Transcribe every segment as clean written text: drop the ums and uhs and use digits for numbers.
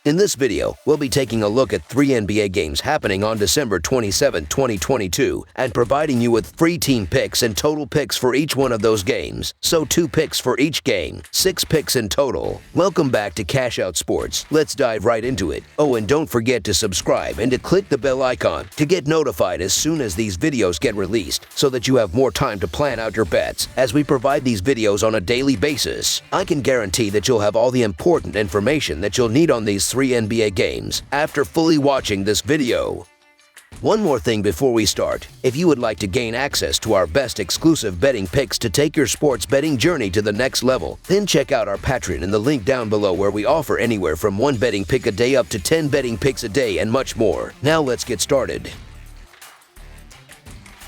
In this video, we'll be taking a look at 3 NBA games happening on December 27, 2022, and providing you with free team picks and total picks for each one of those games. So 2 picks for each game, 6 picks in total. Welcome back to Cash Out Sports. Let's dive right into it. Oh, and don't forget to subscribe and to click the bell icon to get notified as soon as these videos get released, so that you have more time to plan out your bets as we provide these videos on a daily basis. I can guarantee that you'll have all the important information that you'll need on these 3 NBA games after fully watching this video. One more thing before we start. If you would like to gain access to our best exclusive betting picks to take your sports betting journey to the next level, then check out our Patreon in the link down below, where we offer anywhere from 1 betting pick a day up to 10 betting picks a day and much more. Now let's get started.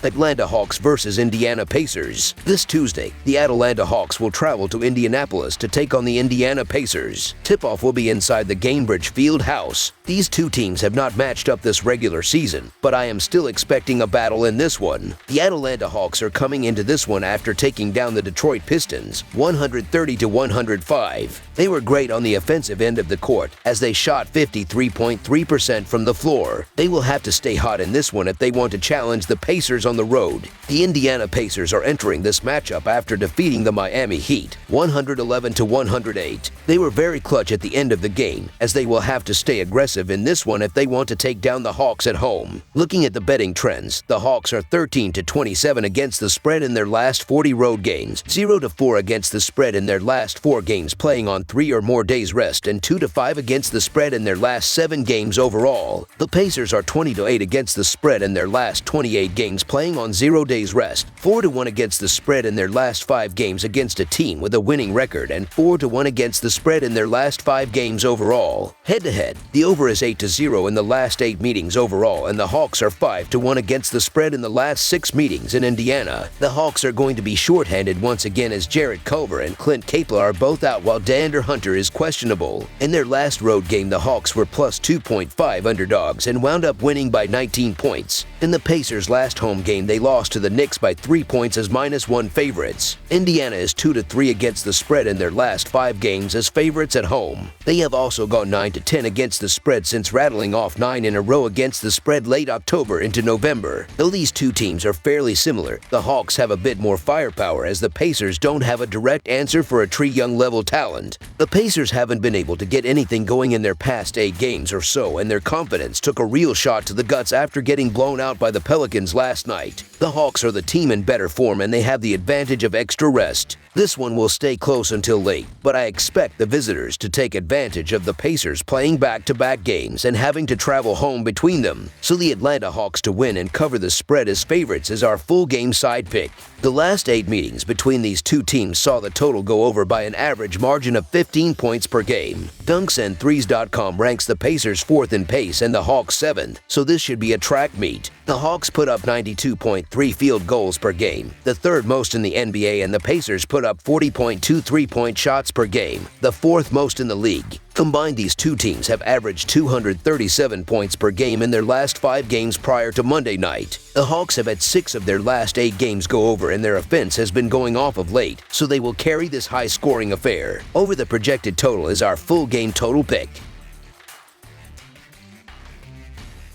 Atlanta Hawks versus Indiana Pacers. This Tuesday, the Atlanta Hawks will travel to Indianapolis to take on the Indiana Pacers. Tip-off will be inside the Gainbridge Field House. These two teams have not matched up this regular season, but I am still expecting a battle in this one. The Atlanta Hawks are coming into this one after taking down the Detroit Pistons 130-105. They were great on the offensive end of the court as they shot 53.3% from the floor. They will have to stay hot in this one if they want to challenge the Pacers on the road. The Indiana Pacers are entering this matchup after defeating the Miami Heat 111-108. They were very clutch at the end of the game, as they will have to stay aggressive in this one if they want to take down the Hawks at home. Looking at the betting trends, the Hawks are 13-27 against the spread in their last 40 road games, 0-4 against the spread in their last 4 games playing on 3 or more days rest, and 2-5 against the spread in their last 7 games overall. The Pacers are 20-8 against the spread in their last 28 games playing on 0 days rest, 4-1 against the spread in their last 5 games against a team with a winning record, and 4-1 against the spread in their last 5 games overall. Head-to-head, the over is 8-0 in the last 8 meetings overall, and the Hawks are 5-1 against the spread in the last 6 meetings in Indiana. The Hawks are going to be shorthanded once again, as Jarrett Culver and Clint Capela are both out, while De'Aaron Hunter is questionable. In their last road game, the Hawks were plus 2.5 underdogs and wound up winning by 19 points. In the Pacers' last home game, they lost to the Knicks by 3 points as -1 favorites. Indiana is 2-3 against the spread in their last 5 games as favorites at home. They have also gone 9-10 against the spread since rattling off 9 in a row against the spread late October into November. Though these two teams are fairly similar, the Hawks have a bit more firepower, as the Pacers don't have a direct answer for a Trae Young level talent. The Pacers haven't been able to get anything going in their past 8 games or so, and their confidence took a real shot to the guts after getting blown out by the Pelicans last night. The Hawks are the team in better form, and they have the advantage of extra rest. This one will stay close until late, but I expect the visitors to take advantage of the Pacers playing back-to-back games and having to travel home between them. So the Atlanta Hawks to win and cover the spread as favorites is our full game side pick. The last 8 meetings between these two teams saw the total go over by an average margin of 15 points per game. DunksandThrees.com ranks the Pacers 4th in pace and the Hawks 7th, so this should be a track meet. The Hawks put up 92.3 field goals per game, the 3rd most in the NBA, and the Pacers put up 40.2 3-point shots per game, the 4th most in the league. Combined, these two teams have averaged 237 points per game in their last 5 games prior to Monday night. The Hawks have had 6 of their last 8 games go over, and their offense has been going off of late, so they will carry this high-scoring affair. Over the projected total is our full game total pick.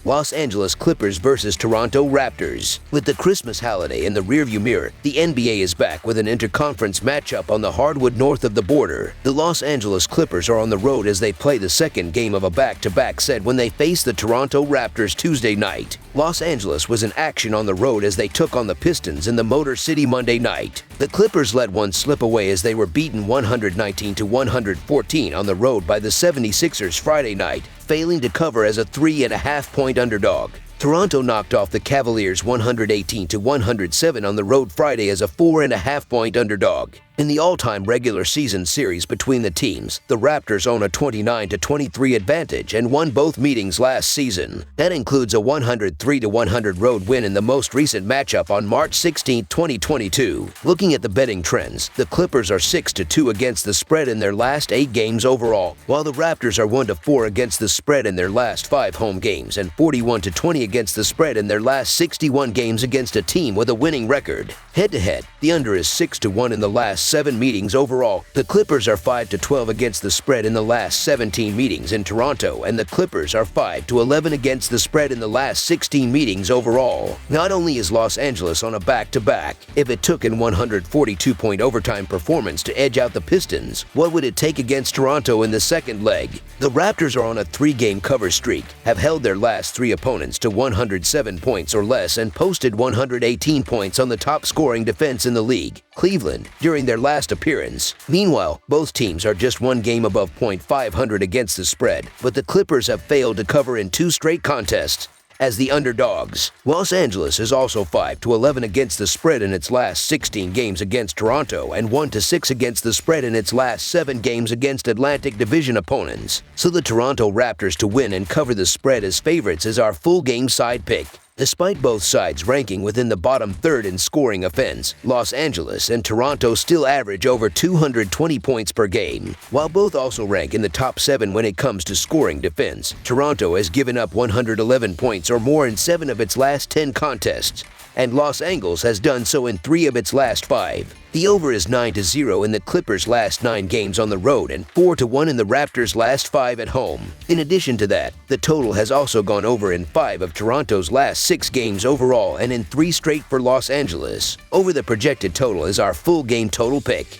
Los Angeles Clippers versus Toronto Raptors. With the Christmas holiday in the rearview mirror, the NBA is back with an interconference matchup on the hardwood north of the border. The Los Angeles Clippers are on the road as they play the second game of a back-to-back set when they face the Toronto Raptors Tuesday night. Los Angeles was in action on the road as they took on the Pistons in the Motor City Monday night. The Clippers let one slip away as they were beaten 119-114 on the road by the 76ers Friday night, failing to cover as a 3.5-point underdog. Toronto knocked off the Cavaliers 118-107 on the road Friday as a 4.5-point underdog. In the all-time regular season series between the teams, the Raptors own a 29-23 advantage and won both meetings last season. That includes a 103-100 road win in the most recent matchup on March 16, 2022. Looking at the betting trends, the Clippers are 6-2 against the spread in their last 8 games overall, while the Raptors are 1-4 against the spread in their last 5 home games and 41-20 against the spread in their last 61 games against a team with a winning record. Head-to-head, the under is 6-1 in the last last 7 meetings overall. The Clippers are 5-12 against the spread in the last 17 meetings in Toronto, and the Clippers are 5-11 against the spread in the last 16 meetings overall. Not only is Los Angeles on a back-to-back, if it took an 142-point overtime performance to edge out the Pistons, what would it take against Toronto in the second leg? The Raptors are on a 3-game cover streak, have held their last 3 opponents to 107 points or less, and posted 118 points on the top scoring defense in the league, Cleveland, during their last appearance. Meanwhile, both teams are just 1 game above .500 against the spread, but the Clippers have failed to cover in 2 straight contests as the underdogs. Los Angeles is also 5-11 against the spread in its last 16 games against Toronto and 1-6 against the spread in its last 7 games against Atlantic Division opponents. So the Toronto Raptors to win and cover the spread as favorites is our full game side pick. Despite both sides ranking within the bottom third in scoring offense, Los Angeles and Toronto still average over 220 points per game. While both also rank in the top 7 when it comes to scoring defense, Toronto has given up 111 points or more in 7 of its last 10 contests, and Los Angeles has done so in 3 of its last 5. The over is 9-0 in the Clippers' last 9 games on the road and 4-1 in the Raptors' last 5 at home. In addition to that, the total has also gone over in 5 of Toronto's last 6 games overall and in 3 straight for Los Angeles. Over the projected total is our full game total pick.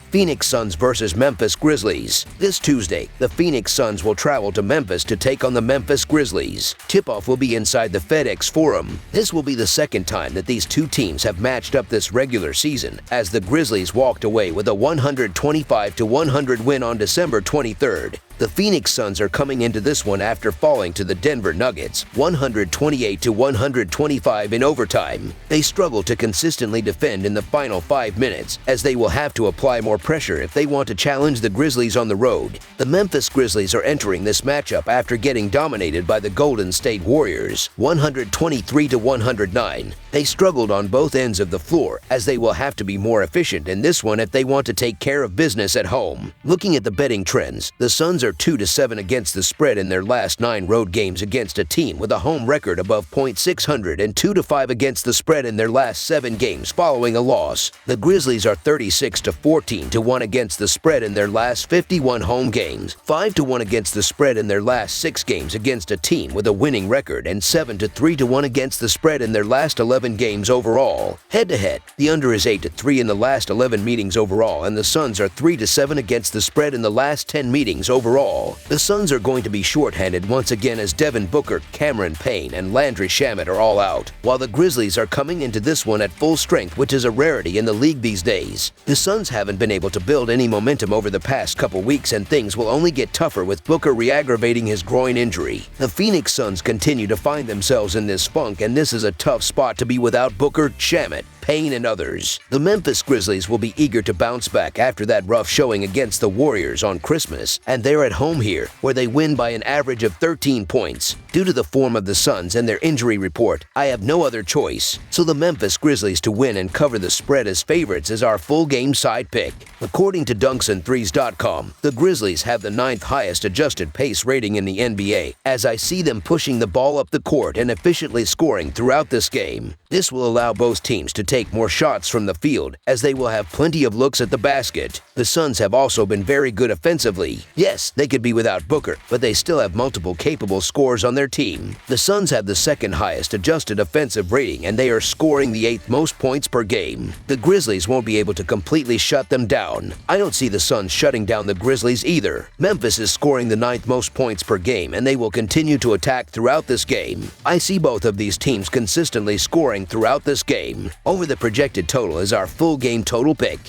Phoenix Suns vs. Memphis Grizzlies. This Tuesday, the Phoenix Suns will travel to Memphis to take on the Memphis Grizzlies. Tip-off will be inside the FedEx Forum. This will be the second time that these two teams have matched up this regular season, as the Grizzlies walked away with a 125-100 win on December 23rd. The Phoenix Suns are coming into this one after falling to the Denver Nuggets 128-125 in overtime. They struggle to consistently defend in the final 5 minutes, as they will have to apply more pressure if they want to challenge the Grizzlies on the road. The Memphis Grizzlies are entering this matchup after getting dominated by the Golden State Warriors 123-109. They struggled on both ends of the floor, as they will have to be more efficient in this one if they want to take care of business at home. Looking at the betting trends, the Suns are 2-7 against the spread in their last 9 road games against a team with a home record above .600 and 2-5 against the spread in their last 7 games following a loss. The Grizzlies are 36-14-1 against the spread in their last 51 home games, 5-1 against the spread in their last 6 games against a team with a winning record, and 7-3-1 against the spread in their last 11 games overall. Head-to-head, the under is 8-3 in the last 11 meetings overall, and the Suns are 3-7 against the spread in the last 10 meetings overall. The Suns are going to be shorthanded once again as Devin Booker, Cameron Payne, and Landry Shamet are all out, while the Grizzlies are coming into this one at full strength, which is a rarity in the league these days. The Suns haven't been able to build any momentum over the past couple weeks, and things will only get tougher with Booker re-aggravating his groin injury. The Phoenix Suns continue to find themselves in this funk, and this is a tough spot to be without Booker, Shamet, Payne, and others. The Memphis Grizzlies will be eager to bounce back after that rough showing against the Warriors on Christmas, and they're at home here, where they win by an average of 13 points. Due to the form of the Suns and their injury report, I have no other choice. So the Memphis Grizzlies to win and cover the spread as favorites is our full game side pick. According to dunksandthrees.com, the Grizzlies have the 9th highest adjusted pace rating in the NBA, as I see them pushing the ball up the court and efficiently scoring throughout this game. This will allow both teams to take more shots from the field, as they will have plenty of looks at the basket. The Suns have also been very good offensively. Yes, they could be without Booker, but they still have multiple capable scorers on their team. The Suns have the 2nd highest adjusted offensive rating, and they are scoring the 8th most points per game. The Grizzlies won't be able to completely shut them down. I don't see the Suns shutting down the Grizzlies either. Memphis is scoring the 9th most points per game, and they will continue to attack throughout this game. I see both of these teams consistently scoring throughout this game. Over the projected total is our full game total pick.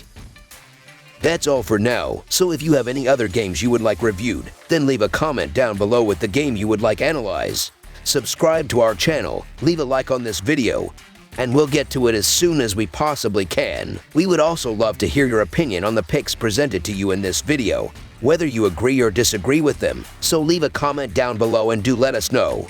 That's all for now, so if you have any other games you would like reviewed, then leave a comment down below with the game you would like analyzed. Subscribe to our channel, leave a like on this video, and we'll get to it as soon as we possibly can. We would also love to hear your opinion on the picks presented to you in this video, whether you agree or disagree with them, so leave a comment down below and do let us know.